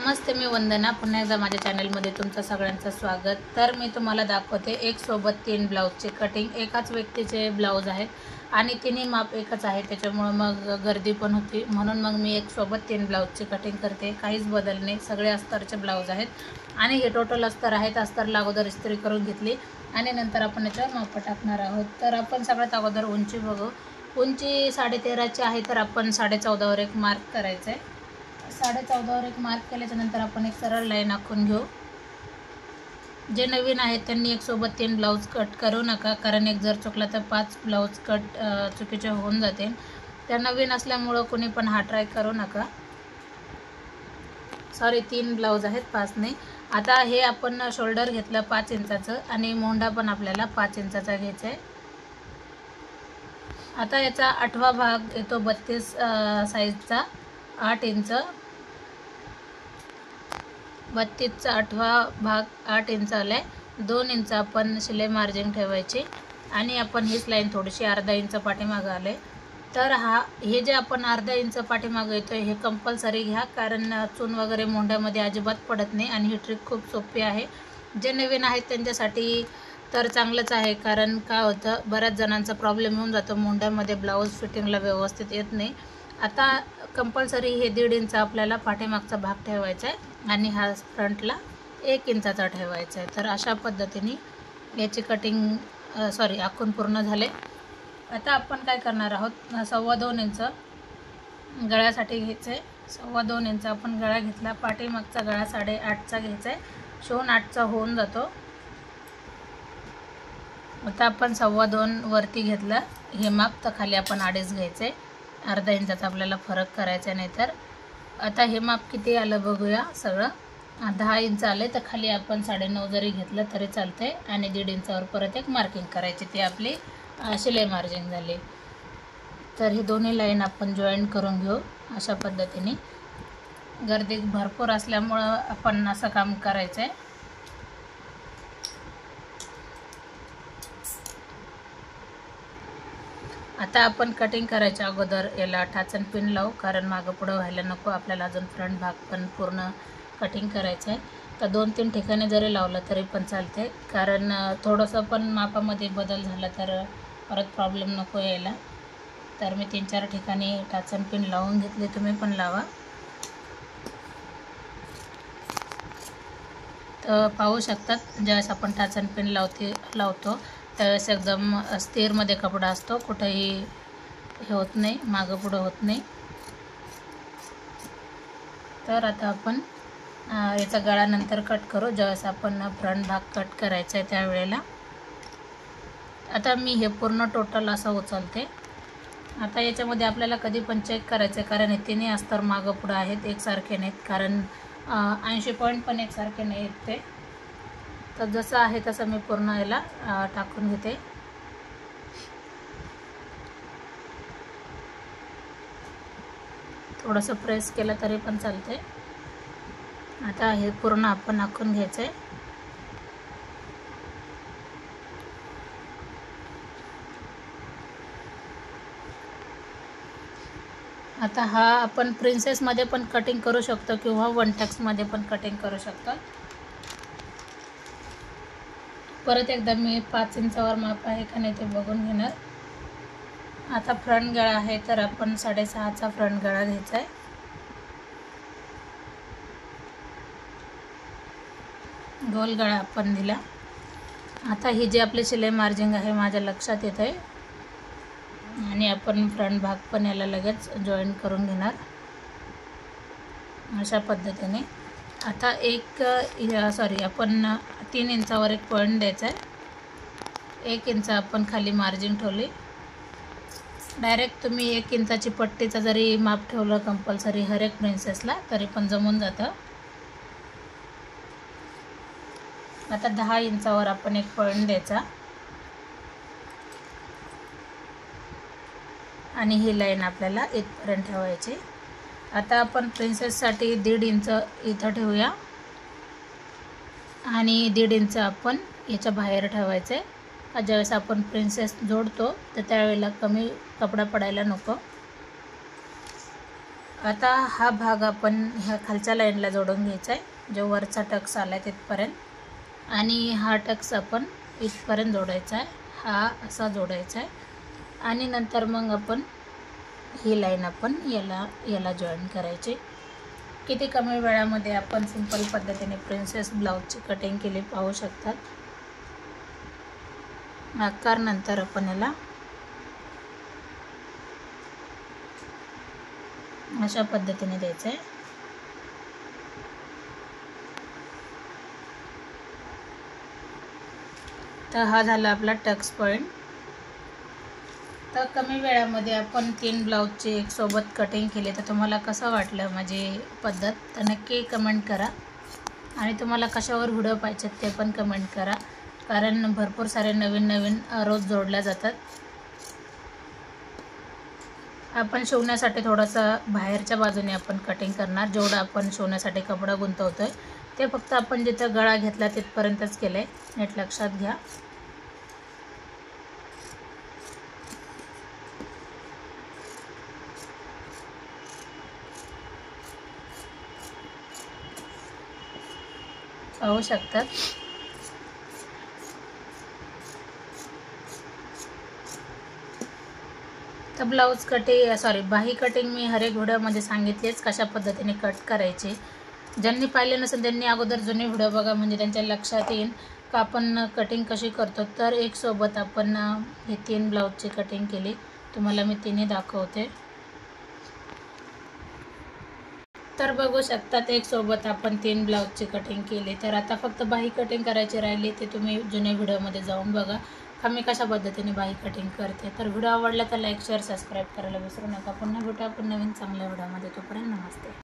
नमस्ते, मी वंदना. पुन्हा एकदा माझ्या चॅनलमध्ये तुमचं सगळ्यांचं स्वागत. तर मी तुम्हाला दाखवते एक सोबत 3 ब्लाऊजचे कटिंग. एकाच व्यक्तीचे ब्लाऊज आहेत आणि तिन्ही माप एकच आहे, त्याच्यामुळं मग गर्दी पण होती. म्हणून मग मी एक सोबत 3 ब्लाऊजची कटिंग करते. काहीच बदल नाही, सगळे अस्तरचे ब्लाऊज आहेत आणि हे टोटल अस्तर आहेत. अस्तरला अगोदर इस्त्री करून घेतली आणि नंतर आपण याच्यावर माप टाकणार आहोत. तर आपण सगळ्यात अगोदर उंची बघू. उंची 13.5ची आहे, तर आपण 14.5वर एक मार्क करायचं आहे. 14.5वर एक मार्क केल्याच्यानंतर आपण एक सरळ लाईन आखून घेऊ. जे नवीन आहेत त्यांनी एक सोबत 3 ब्लाऊज कट करू नका, कारण एक जर चुकला तर 5 ब्लाऊज कट चुकीचे होऊन जाते. त्या नवीन असल्यामुळं कोणी पण हा ट्राय करू नका. सॉरी, 3 ब्लाऊज आहेत, 5 नाही. आता हे आपण शोल्डर घेतलं 5 इंचाचं आणि मोंढा पण आपल्याला 5 इंचाचा घ्यायचा आहे. आता याचा 8वा भाग येतो 32 साईजचा, 8 इंच. 32चा 8वा भाग 8 इंच आलाय. 2 इंच आपण शिलाई मार्जिन ठेवायची आणि आपण हीच लाईन थोडीशी अर्धा इंच पाठीमागं आले. तर हे जे आपण अर्धा इंच पाठीमागं येतोय हे कंपल्सरी घ्या, कारण चून वगैरे मोंढ्यामध्ये अजिबात पडत नाही आणि ही ट्रिक खूप सोपी आहे. जे नवीन आहेत त्यांच्यासाठी तर चांगलंच आहे, कारण काय होतं, बऱ्याच जणांचा प्रॉब्लेम येऊन जातो, मोंढ्यामध्ये ब्लाऊज फिटिंगला व्यवस्थित येत नाही. आता कंपल्सरी हे 1.5 इंच आपल्याला पाठीमागचा भाग ठेवायचा आहे आणि हा फ्रंटला 1 इंचाचा ठेवायचा आहे. तर अशा पद्धतीने याची कटिंग आखून पूर्ण झाले. आता आपण काय करणार आहोत, 2.25 इंच गळ्यासाठी घ्यायचं आहे. 2.25 इंच आपण गळा घेतला. पाठीमागचा गळा 8.5चा घ्यायचा आहे. शिवून 8चा होऊन जातो. आता आपण 2.25 वरती घेतला हे माप, तर खाली आपण 2.5 घ्यायचं आहे. अर्धा इंचाचा आपल्याला फरक करायचा नाही. तर आता हे माप किती आलं बघूया. सगळं 10 इंच आले, तर खाली आपण 9.5 जरी घेतलं तरी चालतंय आणि 1.5 इंचावर परत एक मार्किंग करायची. ती आपली शिलाई मार्जिन झाली. तर ही दोन्ही लाईन आपण जॉईन करून घेऊ अशा पद्धतीने. गर्दी भरपूर असल्यामुळं आपण असं काम करायचं आहे. आता आपण कटिंग करायच्या अगोदर याला टाचन पिन लावू, कारण मागं पुढं व्हायला नको. आपल्याला अजून फ्रंट भाग पण पूर्ण कटिंग करायचं आहे. तर 2-3 ठिकाणी जरी लावलं तरी पण चालते, कारण थोडंसं पण मापामध्ये बदल झाला तर परत प्रॉब्लेम नको यायला. तर मी 3-4 ठिकाणी टाचन पिन लावून घेतले, तुम्ही पण लावा. तर पाहू शकतात, ज्यावेळेस आपण टाचन पिन लावतो त्यावेळेस एकदम स्थिरमध्ये कपडा असतो, कुठेही हे होत नाही, मागं पुढं होत नाही. तर आता आपण याचा गळा नंतर कट करू, ज्यावेळेस आपण फ्रंट भाग कट करायचा आहे त्यावेळेला. आता मी हे पूर्ण टोटल असं उचलते. आता याच्यामध्ये आपल्याला कधी पण चेक करायचं आहे, कारण हे तिन्ही अस्तर मागं पुढं आहेत, एकसारखे नाहीत, कारण 80 पॉईंट पण एकसारखे नाही आहेत ते. तर जसं आहे तसं मी पूर्ण याला टाकून घेते. थोडंसं प्रेस केलं तरी पण चालते. आता हे पूर्ण आपण आखून घ्यायचं आहे. आता हा आपण प्रिन्सेसमध्ये पण कटिंग करू शकतो किंवा 1 टक्समध्ये पण कटिंग करू शकतो. परत एकदा मी 5 इंचावर माप आहे का नाही ते बघून घेणार. आता फ्रंट गळा आहे, तर आपण 6.5चा फ्रंट गळा घ्यायचा आहे. गोल गळा आपण दिला. आता ही जी आपली शिलाई मार्जिंग आहे माझ्या लक्षात येत आहे आणि आपण फ्रंट भाग पण याला लगेच जॉईन करून घेणार अशा पद्धतीने. आता आपण 3 इंचावर एक पॉईंट द्यायचा आहे. 1 इंच आपण खाली मार्जिन ठेवली. डायरेक्ट तुम्ही 1 इंचाची पट्टीचा जरी माप ठेवलं कंपल्सरी हर एक प्रिन्सेसला, तरी पण जमून जातं. आता 10 इंचावर आपण एक पॉईंट द्यायचा आणि ही लाईन आपल्याला इथपर्यंत ठेवायची. आता आपण प्रिन्सेससाठी 1.5 इंच इथं ठेवूया आणि 1.5 इंच आपण याच्या बाहेर ठेवायचं आहे. ज्यावेळेस आपण प्रिन्सेस जोडतो तर त्यावेळेला कमी कपडा पडायला नको. आता हा भाग आपण ह्या खालच्या लाईनला जोडून घ्यायचा आहे, जो वरचा टक्स आला आहे तिथपर्यंत, आणि हा टक्स आपण इथपर्यंत जोडायचा आहे, हा असा जोडायचा आहे. आणि नंतर मग आपण ही लाईन आपण याला जॉईन करायची. किती कमी वेळामध्ये आपण सिंपल पद्धतीने प्रिन्सेस ब्लाऊजची कटिंग केली पाहू शकतात. आकार नंतर आपण याला अशा पद्धतीने द्यायचं आहे. तर हा झाला आपला टक्स पॉईंट. तर कमी वेळामध्ये आपण 3 ब्लाऊजची एक सोबत कटिंग केली. तर तुम्हाला कसं वाटलं माझी पद्धत, तर नक्की कमेंट करा. आणि तुम्हाला कशावर व्हिडिओ पाहिजेत ते पण कमेंट करा, कारण भरपूर सारे नवीन रोज जोडल्या जातात. आपण शिवण्यासाठी थोडंसं बाहेरच्या बाजूने आपण कटिंग करणार. जेवढं आपण शिवण्यासाठी कपडा गुंतवतोय ते फक्त आपण जिथं गळा घेतला तिथपर्यंतच केलं आहे, नीट लक्षात घ्या. पाहू शकतात. तर ब्लाऊज बाही कटिंग मी हर एक व्हिडिओमध्ये सांगितलेच कशा पद्धतीने कट करायचे. ज्यांनी पाहिले नसेल त्यांनी अगोदर जुने व्हिडिओ बघा, म्हणजे त्यांच्या लक्षात येईल का आपण कटिंग कशी करतो. तर एक सोबत आपण हे 3 ब्लाऊजची कटिंग केली. तुम्हाला मी तिन्ही दाखवते. तर बघू शकतात एक सोबत आपण 3 ब्लाऊजची कटिंग केली. तर आता फक्त बाही कटिंग करायची राहिली, ते तुम्ही जुन्या व्हिडिओमध्ये जाऊन बघा का मी कशा पद्धतीने बाही कटिंग करते. तर व्हिडिओ आवडला तर लाईक शेअर सबस्क्राईब करायला विसरू नका. पुन्हा भेटू आपण नवीन चांगल्या व्हिडिओमध्ये. तोपर्यंत नमस्ते.